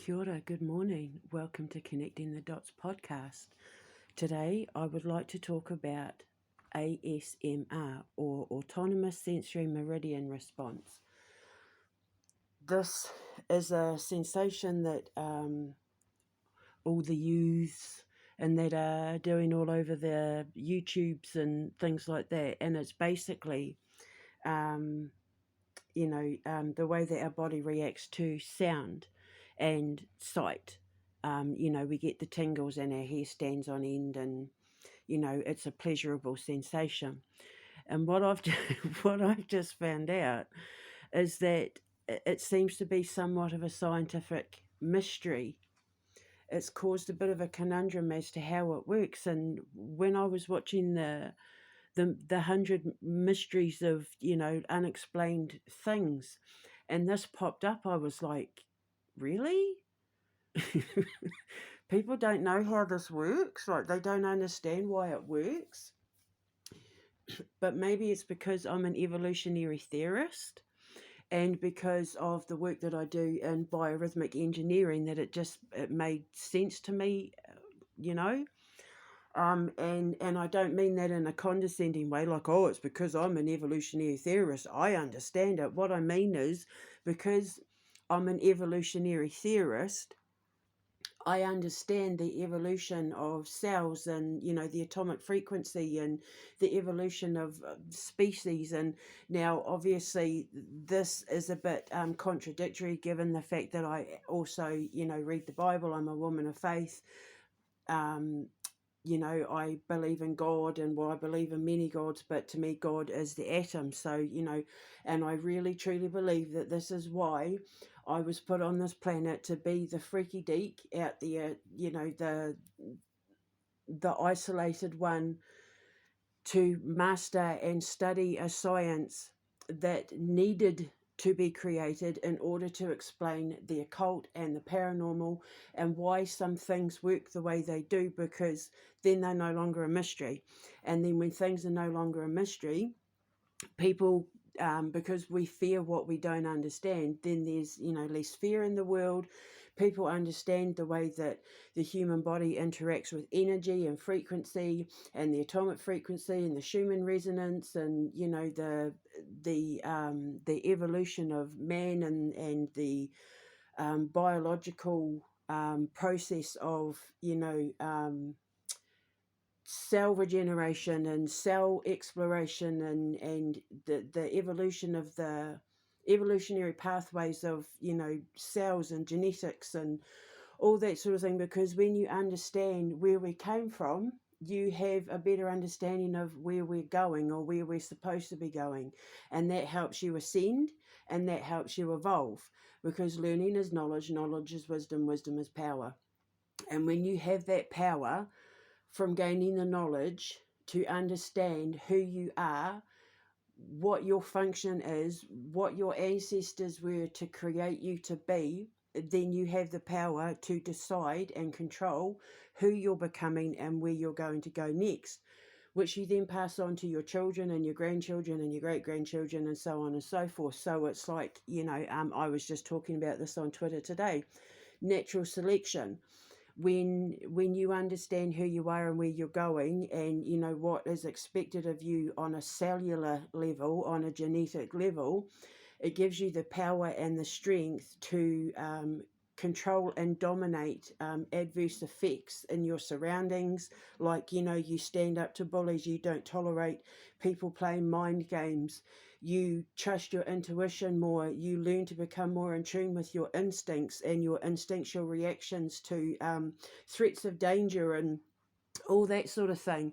Kia ora, good morning. Welcome to Connecting the Dots podcast. Today, I would like to talk about ASMR, or Autonomous Sensory Meridian Response. This is a sensation that all the youths and that are doing all over the YouTubes and things like that. And it's basically, the way that our body reacts to sound and sight. We get the tingles and our hair stands on end, and it's a pleasurable sensation. And what I've what I've just found out is that it seems to be somewhat of a scientific mystery. It's caused a bit of a conundrum as to how it works. And when I was watching the 100 mysteries of unexplained things, and this popped up, I was like, really? People don't know how this works, like they don't understand why it works. But maybe it's because I'm an evolutionary theorist, and because of the work that I do in biorhythmic engineering, that it made sense to me, and I don't mean that in a condescending way, like, oh, it's because I'm an evolutionary theorist, I understand it. What I mean is, because I'm an evolutionary theorist, I understand the evolution of cells and, the atomic frequency and the evolution of species. And now, obviously, this is a bit contradictory given the fact that I also, read the Bible. I'm a woman of faith. I believe in God, and I believe in many gods, but to me, God is the atom. So, and I really truly believe that this is why I was put on this planet, to be the freaky deek out there, the isolated one, to master and study a science that needed to be created in order to explain the occult and the paranormal, and why some things work the way they do, because then they're no longer a mystery. And then when things are no longer a mystery, people, because we fear what we don't understand, then there's less fear in the world. People understand the way that the human body interacts with energy and frequency, and the atomic frequency and the Schumann resonance, and the evolution of man, and the biological process of cell regeneration and cell exploration, and the evolution of the evolutionary pathways of cells and genetics and all that sort of thing. Because when you understand where we came from, you have a better understanding of where we're going, or where we're supposed to be going, and that helps you ascend, and that helps you evolve, because learning is knowledge, knowledge is wisdom, wisdom is power. And when you have that power from gaining the knowledge to understand who you are, what your function is, what your ancestors were to create you to be, then you have the power to decide and control who you're becoming and where you're going to go next, which you then pass on to your children and your grandchildren and your great-grandchildren, and so on and so forth. So it's like, I was just talking about this on Twitter today, natural selection. When you understand who you are and where you're going, and what is expected of you on a cellular level, on a genetic level, it gives you the power and the strength to control and dominate adverse effects in your surroundings. Like, you stand up to bullies, you don't tolerate people playing mind games, you trust your intuition more, you learn to become more in tune with your instincts and your instinctual reactions to threats of danger and all that sort of thing.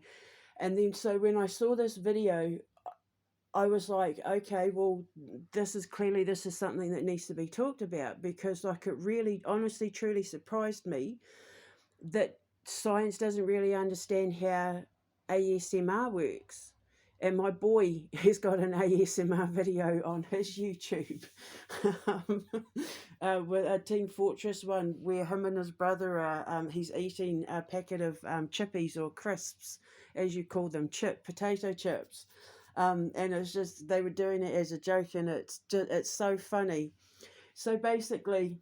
And then, so when I saw this video, I was like, okay, well, this is something that needs to be talked about, because like, it really, honestly, truly surprised me that science doesn't really understand how ASMR works. And my boy has got an ASMR video on his YouTube with a Team Fortress one, where him and his brother are, he's eating a packet of chippies, or crisps, as you call them, potato chips. And it's just, they were doing it as a joke, and it's so funny. So basically,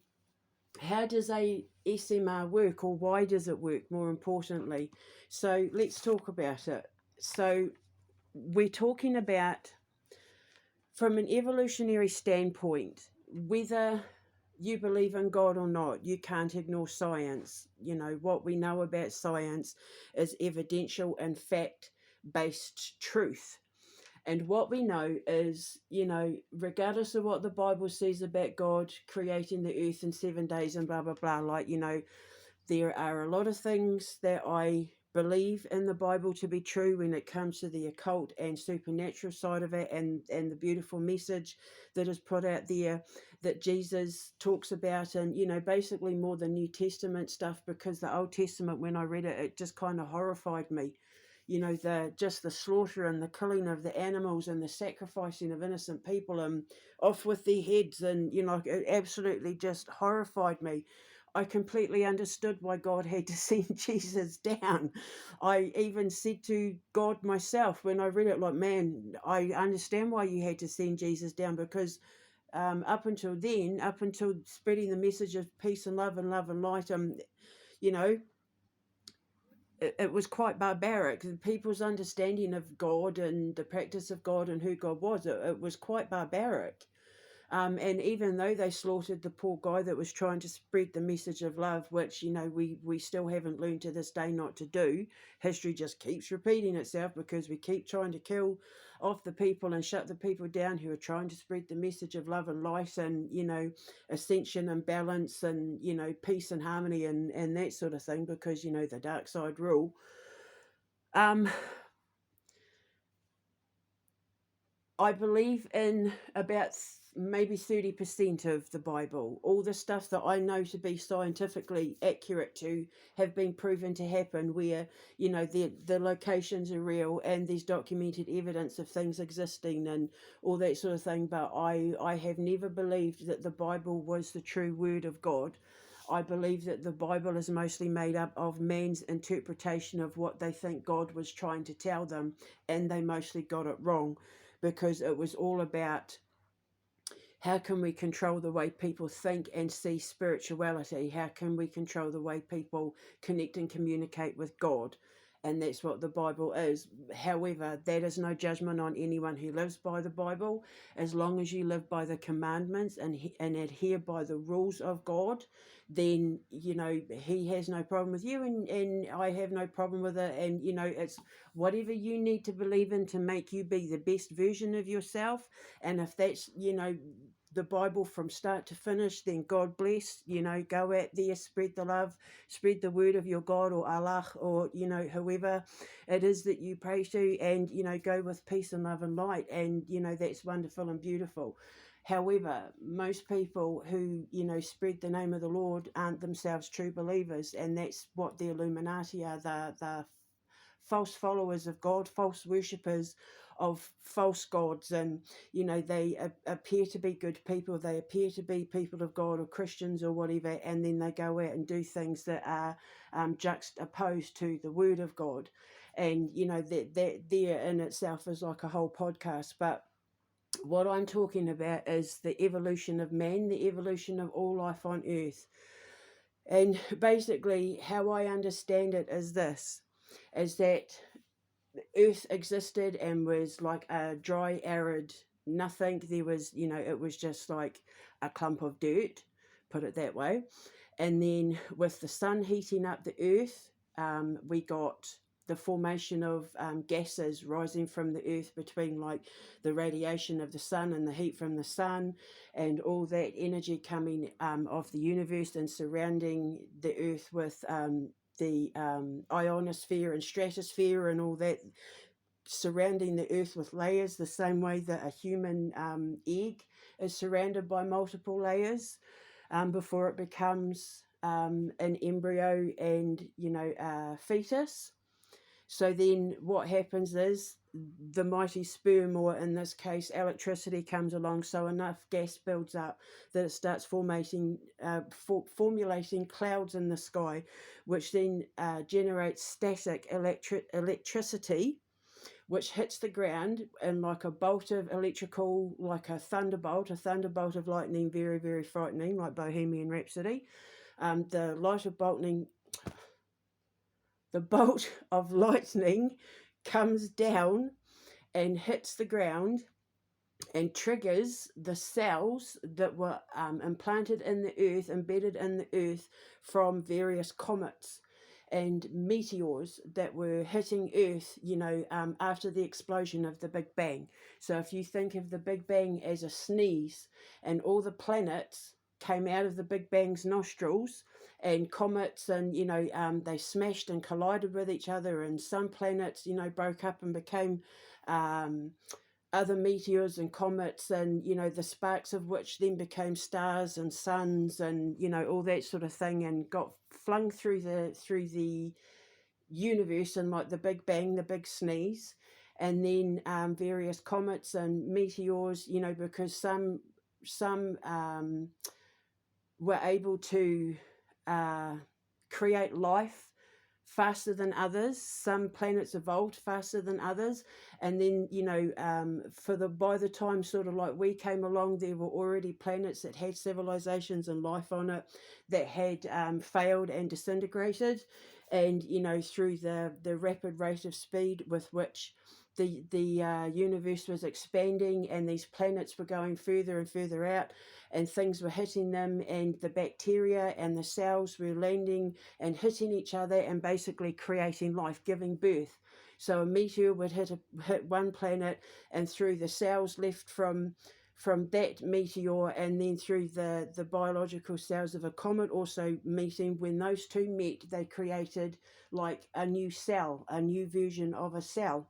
how does ASMR work, or why does it work, more importantly? So let's talk about it. So we're talking about, from an evolutionary standpoint, whether you believe in God or not, you can't ignore science. You know, what we know about science is evidential and fact based truth. And what we know is, you know, regardless of what the Bible says about God creating the earth in 7 days and blah, blah, blah, like, you know, there are a lot of things that I believe in the Bible to be true when it comes to the occult and supernatural side of it, and the beautiful message that is put out there that Jesus talks about, and, you know, basically more than New Testament stuff, because the Old Testament, when I read it, it just kind of horrified me. You know, the slaughter and the killing of the animals and the sacrificing of innocent people and off with their heads, and, you know, it absolutely just horrified me. I completely understood why God had to send Jesus down. I even said to God myself when I read it, like, man, I understand why you had to send Jesus down, because up until then, up until spreading the message of peace and love and light, you know, it was quite barbaric. People's understanding of God and the practice of God and who God was, it was quite barbaric. And even though they slaughtered the poor guy that was trying to spread the message of love, which, you know, we still haven't learned to this day not to do, history just keeps repeating itself, because we keep trying to kill off the people and shut the people down who are trying to spread the message of love and light and, you know, ascension and balance and, you know, peace and harmony and that sort of thing, because, you know, the dark side rule. Um, I believe in about maybe 30% of the Bible. All the stuff that I know to be scientifically accurate to have been proven to happen, where, you know, the locations are real and there's documented evidence of things existing and all that sort of thing. But I have never believed that the Bible was the true word of God. I believe that the Bible is mostly made up of man's interpretation of what they think God was trying to tell them, and they mostly got it wrong, because it was all about how can we control the way people think and see spirituality? How can we control the way people connect and communicate with God? And that's what the Bible is. However, that is no judgment on anyone who lives by the Bible. As long as you live by the commandments and adhere by the rules of God, then, you know, he has no problem with you, and I have no problem with it. And, you know, it's whatever you need to believe in to make you be the best version of yourself. And if that's, you know, the Bible from start to finish, then God bless. You know, go out there, spread the love, spread the word of your God or Allah, or, you know, whoever it is that you pray to, and, you know, go with peace and love and light. And, you know, that's wonderful and beautiful. However, most people who, you know, spread the name of the Lord aren't themselves true believers, and that's what the Illuminati are. The false followers of God, false worshippers of false gods. And, you know, they appear to be good people, they appear to be people of God or Christians or whatever, and then they go out and do things that are juxtaposed to the word of God. And, you know, that there in itself is like a whole podcast. But what I'm talking about is the evolution of man, the evolution of all life on earth. And basically, how I understand it is this, is that earth existed and was like a dry, arid nothing. There was, you know, it was just like a clump of dirt, put it that way. And then with the sun heating up the earth, we got the formation of gases rising from the earth between like the radiation of the sun and the heat from the sun, and all that energy coming of the universe and surrounding the earth with the ionosphere and stratosphere and all that, surrounding the earth with layers, the same way that a human egg is surrounded by multiple layers before it becomes an embryo and, you know, a fetus. So then what happens is the mighty sperm, or in this case electricity, comes along, so enough gas builds up that it starts formulating clouds in the sky, which then generates static electricity, which hits the ground in like a bolt of electrical, like a thunderbolt of lightning, very, very frightening, like Bohemian Rhapsody. The bolt of lightning comes down and hits the ground and triggers the cells that were implanted in the earth, embedded in the earth from various comets and meteors that were hitting Earth, after the explosion of the Big Bang. So if you think of the Big Bang as a sneeze, and all the planets came out of the Big Bang's nostrils, and comets, and they smashed and collided with each other, and some planets, broke up and became other meteors and comets, and the sparks of which then became stars and suns, and all that sort of thing, and got flung through the universe, and like the Big Bang, the big sneeze. And then various comets and meteors, because some were able to create life faster than others. Some planets evolved faster than others, and then by the time sort of like we came along, there were already planets that had civilizations and life on it that had failed and disintegrated. And through the rapid rate of speed with which the universe was expanding, and these planets were going further and further out, and things were hitting them, and the bacteria and the cells were landing and hitting each other and basically creating life, giving birth. So a meteor would hit one planet, and through the cells left from that meteor, and then through the biological cells of a comet also meeting, when those two met, they created like a new cell, a new version of a cell.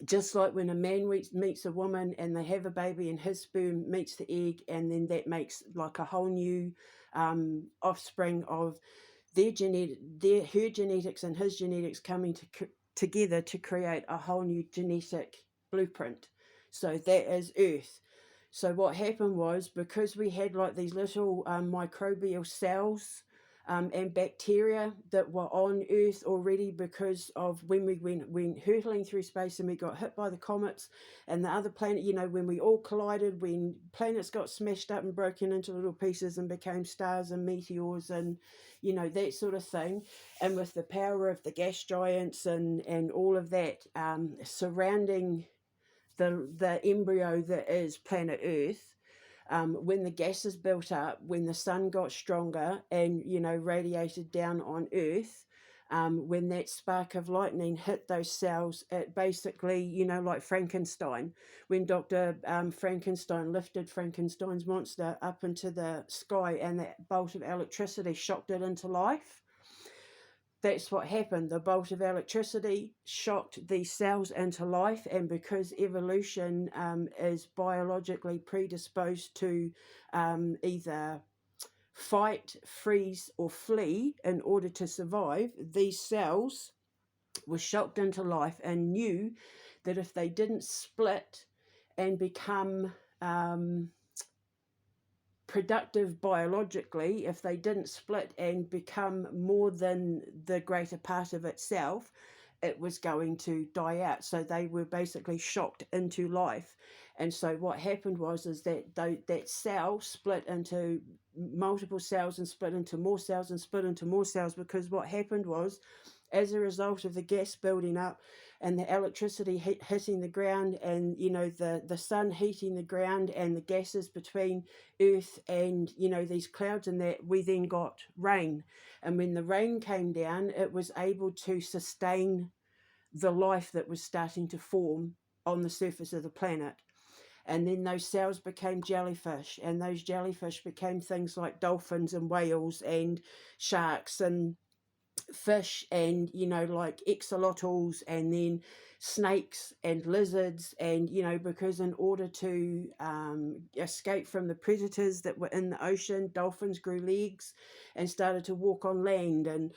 Just like when a man meets a woman and they have a baby, and his sperm meets the egg, and then that makes like a whole new offspring of her genetics and his genetics coming together to create a whole new genetic blueprint. So that is Earth. So what happened was, because we had like these little microbial cells and bacteria that were on Earth already, because of when we went hurtling through space and we got hit by the comets and the other planet, when we all collided, when planets got smashed up and broken into little pieces and became stars and meteors, and that sort of thing. And with the power of the gas giants and all of that surrounding the embryo that is planet Earth, when the gases built up, when the sun got stronger and radiated down on Earth, when that spark of lightning hit those cells, it basically, like Frankenstein, when Dr. Frankenstein lifted Frankenstein's monster up into the sky, and that bolt of electricity shocked it into life. That's what happened. The bolt of electricity shocked these cells into life, and because evolution is biologically predisposed to either fight, freeze, or flee in order to survive, these cells were shocked into life and knew that if they didn't split and become productive biologically, if they didn't split and become more than the greater part of itself, it was going to die out. So they were basically shocked into life. And so what happened was that cell split into multiple cells, and split into more cells, and split into more cells, because what happened was, as a result of the gas building up and the electricity hitting the ground, and the sun heating the ground, and the gases between Earth and these clouds, and that we then got rain. And when the rain came down, it was able to sustain the life that was starting to form on the surface of the planet. And then those cells became jellyfish, and those jellyfish became things like dolphins and whales and sharks and fish, and like axolotls, and then snakes and lizards. And because in order to escape from the predators that were in the ocean, dolphins grew legs and started to walk on land, and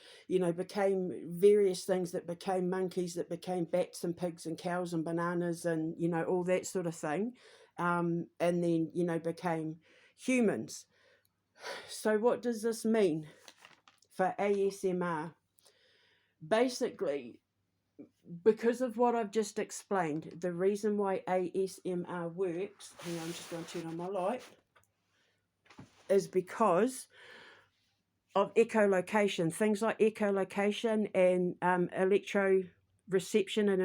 became various things that became monkeys, that became bats and pigs and cows and bananas, and all that sort of thing, and then became humans. So what does this mean for ASMR? Basically, because of what I've just explained, the reason why ASMR works, hang on, I'm just going to turn on my light, is because of echolocation. Things like echolocation and electroreception and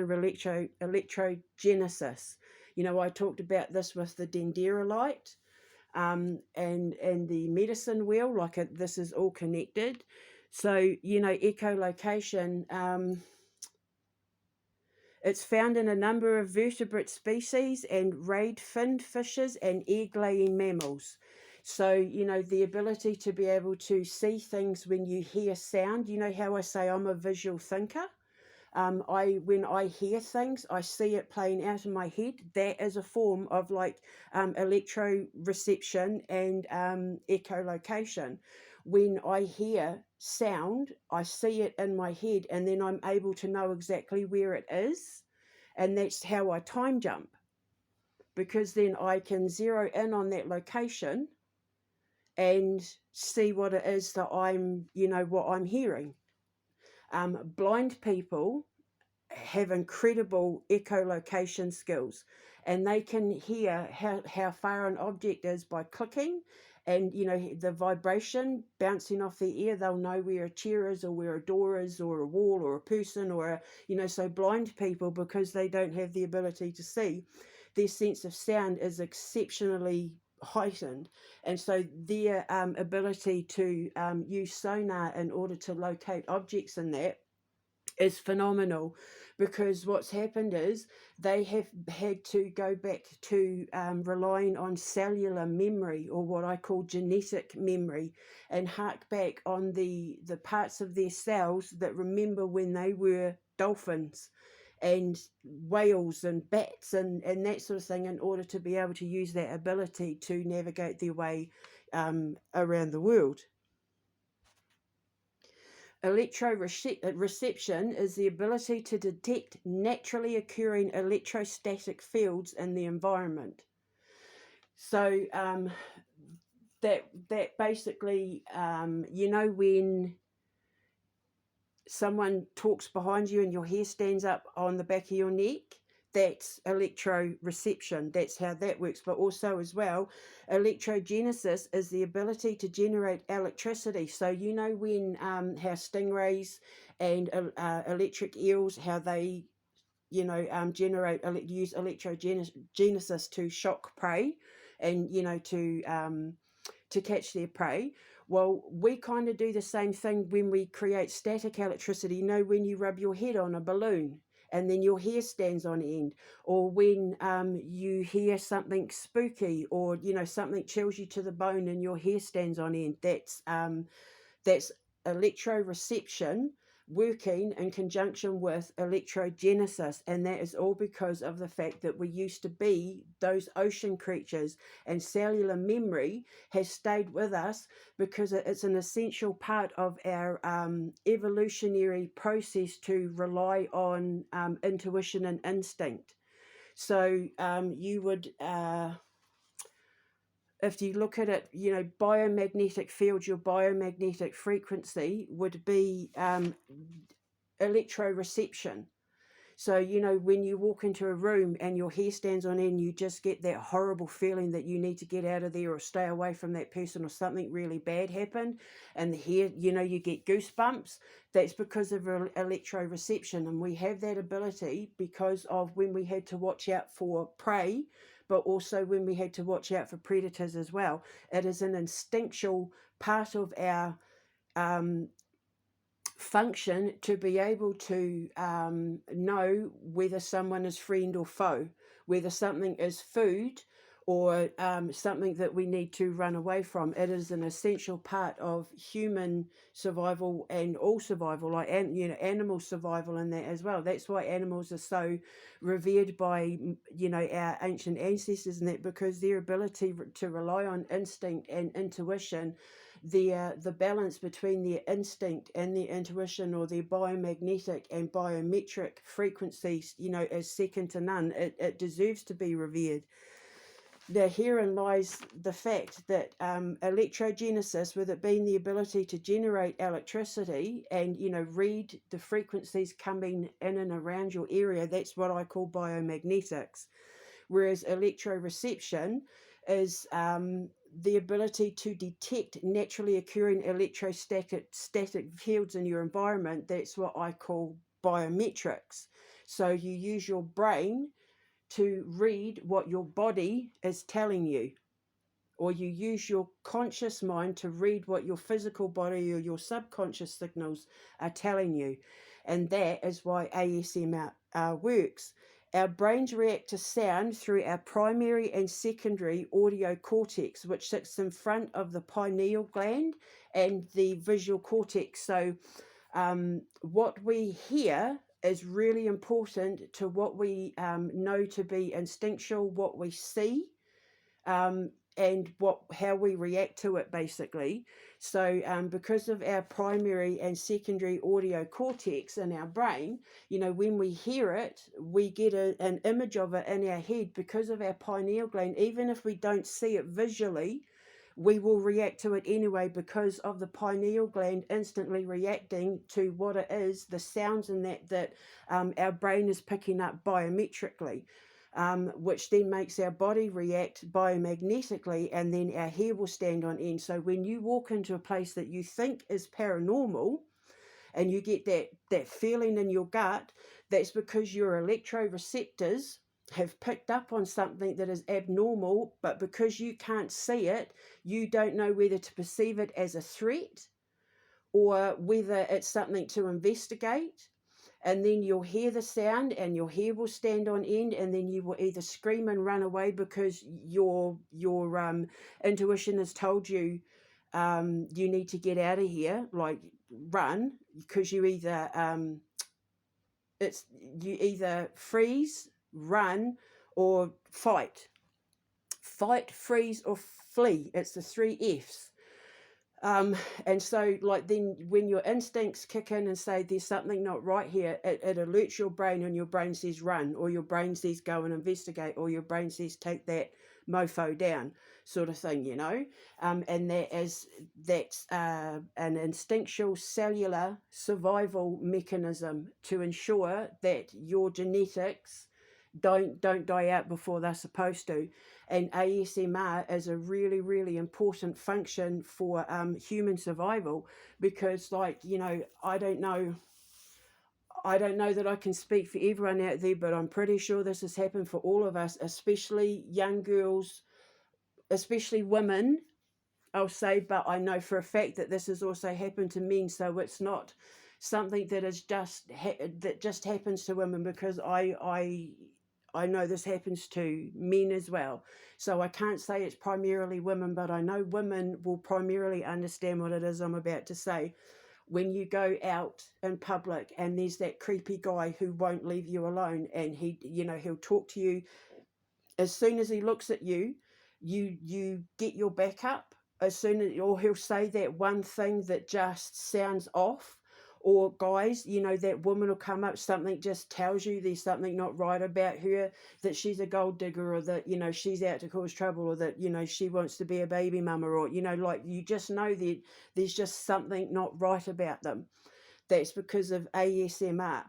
electrogenesis. You know, I talked about this with the dendrolite and the medicine wheel, like this is all connected. So, you know, echolocation, it's found in a number of vertebrate species and rayed finned fishes and egg-laying mammals. So, you know, the ability to be able to see things when you hear sound. You know how I say I'm a visual thinker? When I hear things, I see it playing out in my head. That is a form of like electroreception and echolocation. When I hear sound, I see it in my head, and then I'm able to know exactly where it is, and that's how I time jump, because then I can zero in on that location and see what it is that I'm, you know, what I'm hearing. Blind people have incredible echolocation skills, and they can hear how far an object is by clicking, and you know the vibration bouncing off the air. They'll know where a chair is, or where a door is, or a wall, or a person, or a, you know, so blind people, because they don't have the ability to see, their sense of sound is exceptionally heightened, and so their ability to use sonar in order to locate objects in that is phenomenal, because what's happened is they have had to go back to relying on cellular memory, or what I call genetic memory, and hark back on the parts of their cells that remember when they were dolphins and whales and bats and that sort of thing, in order to be able to use that ability to navigate their way around the world. Electroreception is the ability to detect naturally occurring electrostatic fields in the environment. So that basically, you know, when someone talks behind you and your hair stands up on the back of your neck, that's electroreception. That's how that works. But also as well, electrogenesis is the ability to generate electricity. So you know when how stingrays and electric eels, how they, you know, use electrogenesis to shock prey, and you know to catch their prey. Well, we kind of do the same thing when we create static electricity. You know, when you rub your head on a balloon and then your hair stands on end, or when you hear something spooky, or you know something chills you to the bone and your hair stands on end. That's electroreception working in conjunction with electrogenesis, and that is all because of the fact that we used to be those ocean creatures, and cellular memory has stayed with us because it's an essential part of our evolutionary process to rely on intuition and instinct. So you would if you look at it, you know, biomagnetic field, your biomagnetic frequency would be electroreception. So, you know, when you walk into a room and your hair stands on end, you just get that horrible feeling that you need to get out of there or stay away from that person, or something really bad happened, and the hair, you know, you get goosebumps. That's because of electroreception. And we have that ability because of when we had to watch out for prey, but also when we had to watch out for predators as well. It is an instinctual part of our function to be able to know whether someone is friend or foe, whether something is food or something that we need to run away from. It is an essential part of human survival and all survival, like you know, animal survival in that as well. That's why animals are so revered by, you know, our ancient ancestors, and that because their ability to rely on instinct and intuition, the balance between their instinct and their intuition, or their biomagnetic and biometric frequencies, you know, is second to none. It deserves to be revered. herein lies the fact that electrogenesis, with it being the ability to generate electricity and, read the frequencies coming in and around your area, that's what I call biomagnetics. Whereas electroreception is the ability to detect naturally occurring static fields in your environment. That's what I call biometrics. So you use your brain to read what your body is telling you, or you use your conscious mind to read what your physical body or your subconscious signals are telling you. And that is why ASMR works. Our brains react to sound through our primary and secondary audio cortex, which sits in front of the pineal gland and the visual cortex. So what we hear is really important to what we know to be instinctual, what we see, and how we react to it, basically. So because of our primary and secondary audio cortex in our brain, when we hear it, we get an image of it in our head because of our pineal gland. Even if we don't see it visually, we will react to it anyway because of the pineal gland instantly reacting to what it is, the sounds in that our brain is picking up biometrically. Which then makes our body react biomagnetically, and then our hair will stand on end. So when you walk into a place that you think is paranormal and you get that feeling in your gut, that's because your electroreceptors have picked up on something that is abnormal, but because you can't see it, you don't know whether to perceive it as a threat or whether it's something to investigate. And then you'll hear the sound and your hair will stand on end, and then you will either scream and run away because your intuition has told you you need to get out of here, like run, because you either freeze, run, or fight. Fight, freeze, or flee. It's the 3 F's. And so, like, then when your instincts kick in and say there's something not right here, it alerts your brain, and your brain says run, or your brain says go and investigate, or your brain says take that mofo down, sort of thing, and that's an instinctual cellular survival mechanism to ensure that your genetics don't die out before they're supposed to. And ASMR is a really, really important function for human survival, because, I don't know that I can speak for everyone out there, but I'm pretty sure this has happened for all of us, especially young girls, especially women, I'll say, but I know for a fact that this has also happened to men. So it's not something that is just happens to women, because I know this happens to men as well. So I can't say it's primarily women, but I know women will primarily understand what it is I'm about to say. When you go out in public and there's that creepy guy who won't leave you alone, and he'll talk to you. As soon as he looks at you, you get your back up. Or he'll say that one thing that just sounds off. Or guys, that woman will come up, something just tells you there's something not right about her, that she's a gold digger, or that, she's out to cause trouble, or that, she wants to be a baby mama, or, like, you just know that there's just something not right about them. That's because of ASMR.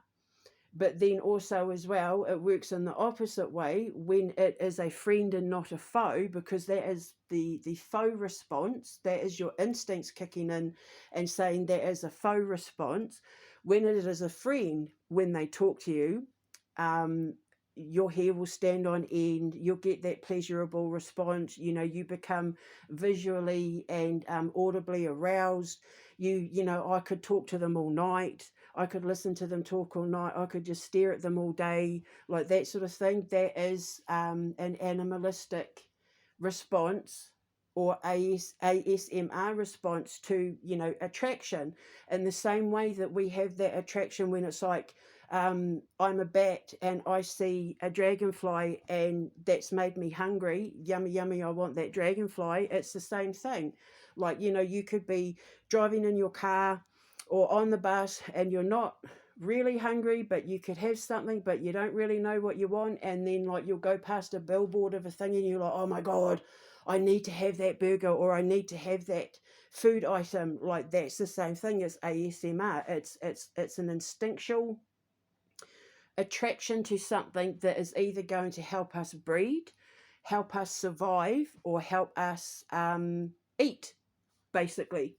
But then also as well, it works in the opposite way when it is a friend and not a foe, because that is the foe response. That is your instincts kicking in and saying that is a foe response. When it is a friend, when they talk to you, your hair will stand on end. You'll get that pleasurable response. You become visually and audibly aroused. I could talk to them all night. I could listen to them talk all night. I could just stare at them all day, like that sort of thing. That is an animalistic response, or ASMR response to, attraction. In the same way that we have that attraction when it's like, I'm a bat and I see a dragonfly and that's made me hungry. Yummy, yummy, I want that dragonfly. It's the same thing. Like, you could be driving in your car or on the bus and you're not really hungry, but you could have something, but you don't really know what you want. And then like you'll go past a billboard of a thing and you're like, oh my God, I need to have that burger, or I need to have that food item. Like that's the same thing as ASMR. It's an instinctual attraction to something that is either going to help us breed, help us survive, or help us eat, basically.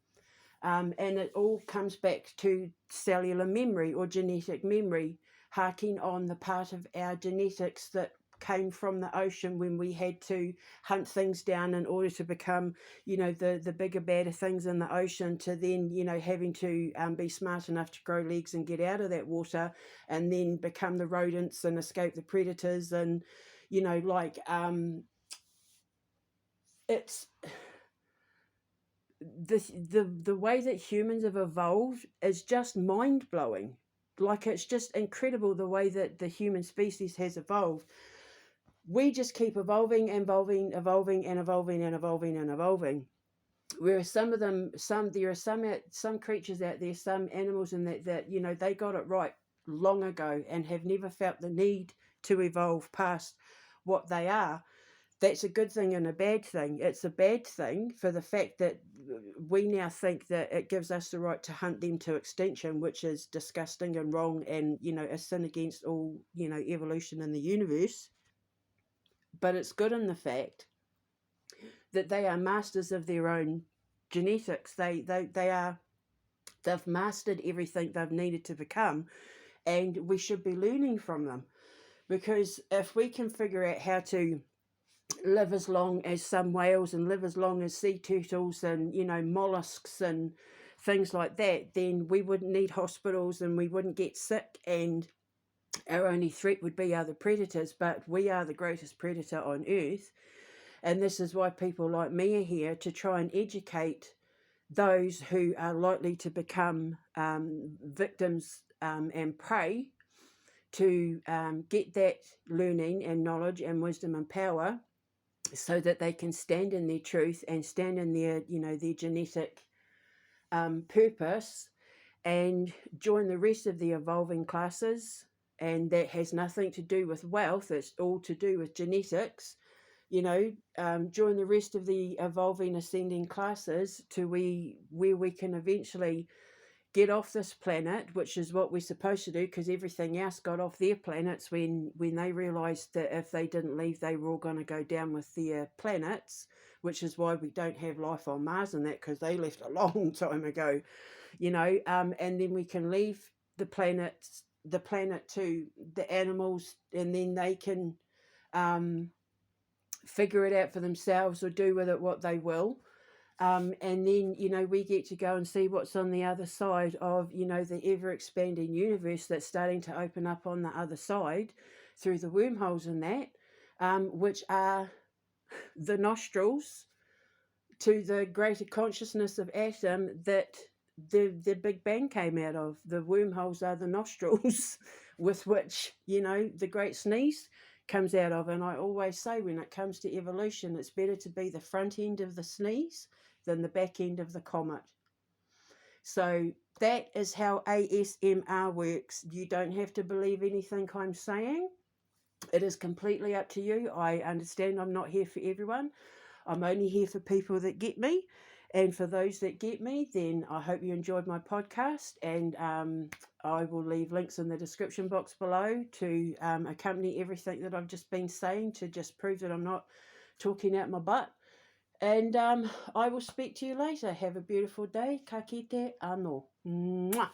And it all comes back to cellular memory or genetic memory, harking on the part of our genetics that came from the ocean when we had to hunt things down in order to become, the bigger, badder things in the ocean, to then, having to be smart enough to grow legs and get out of that water, and then become the rodents and escape the predators. And, it's the way that humans have evolved is just mind-blowing. Like, it's just incredible the way that the human species has evolved. We just keep evolving and evolving and evolving and evolving and evolving. Whereas there are some creatures out there, some animals in that they got it right long ago and have never felt the need to evolve past what they are. That's a good thing and a bad thing. It's a bad thing for the fact that we now think that it gives us the right to hunt them to extinction, which is disgusting and wrong, and a sin against all evolution in the universe. But it's good in the fact that they are masters of their own genetics. They've mastered everything they've needed to become, and we should be learning from them, because if we can figure out how to live as long as some whales and live as long as sea turtles and mollusks and things like that, then we wouldn't need hospitals and we wouldn't get sick, and our only threat would be other predators. But we are the greatest predator on earth, and this is why people like me are here, to try and educate those who are likely to become victims and prey, to get that learning and knowledge and wisdom and power, so that they can stand in their truth and stand in their their genetic purpose, and join the rest of the evolving classes. And that has nothing to do with wealth, it's all to do with genetics. Join the rest of the evolving ascending classes to where we can eventually get off this planet, which is what we're supposed to do, because everything else got off their planets when they realized that if they didn't leave, they were all going to go down with their planets, which is why we don't have life on Mars and that, because they left a long time ago, and then we can leave the planet to the animals, and then they can figure it out for themselves or do with it what they will. And then, we get to go and see what's on the other side of, the ever-expanding universe that's starting to open up on the other side through the wormholes and that, which are the nostrils to the greater consciousness of atom that the Big Bang came out of. The wormholes are the nostrils with which, the great sneeze comes out of. And I always say, when it comes to evolution, it's better to be the front end of the sneeze than the back end of the comet. So that is how ASMR works. You don't have to believe anything I'm saying. It is completely up to you. I understand I'm not here for everyone. I'm only here for people that get me. And for those that get me, then I hope you enjoyed my podcast. And I will leave links in the description box below to accompany everything that I've just been saying, to just prove that I'm not talking out my butt. And I will speak to you later. Have a beautiful day. Ka kite anō. Mwah.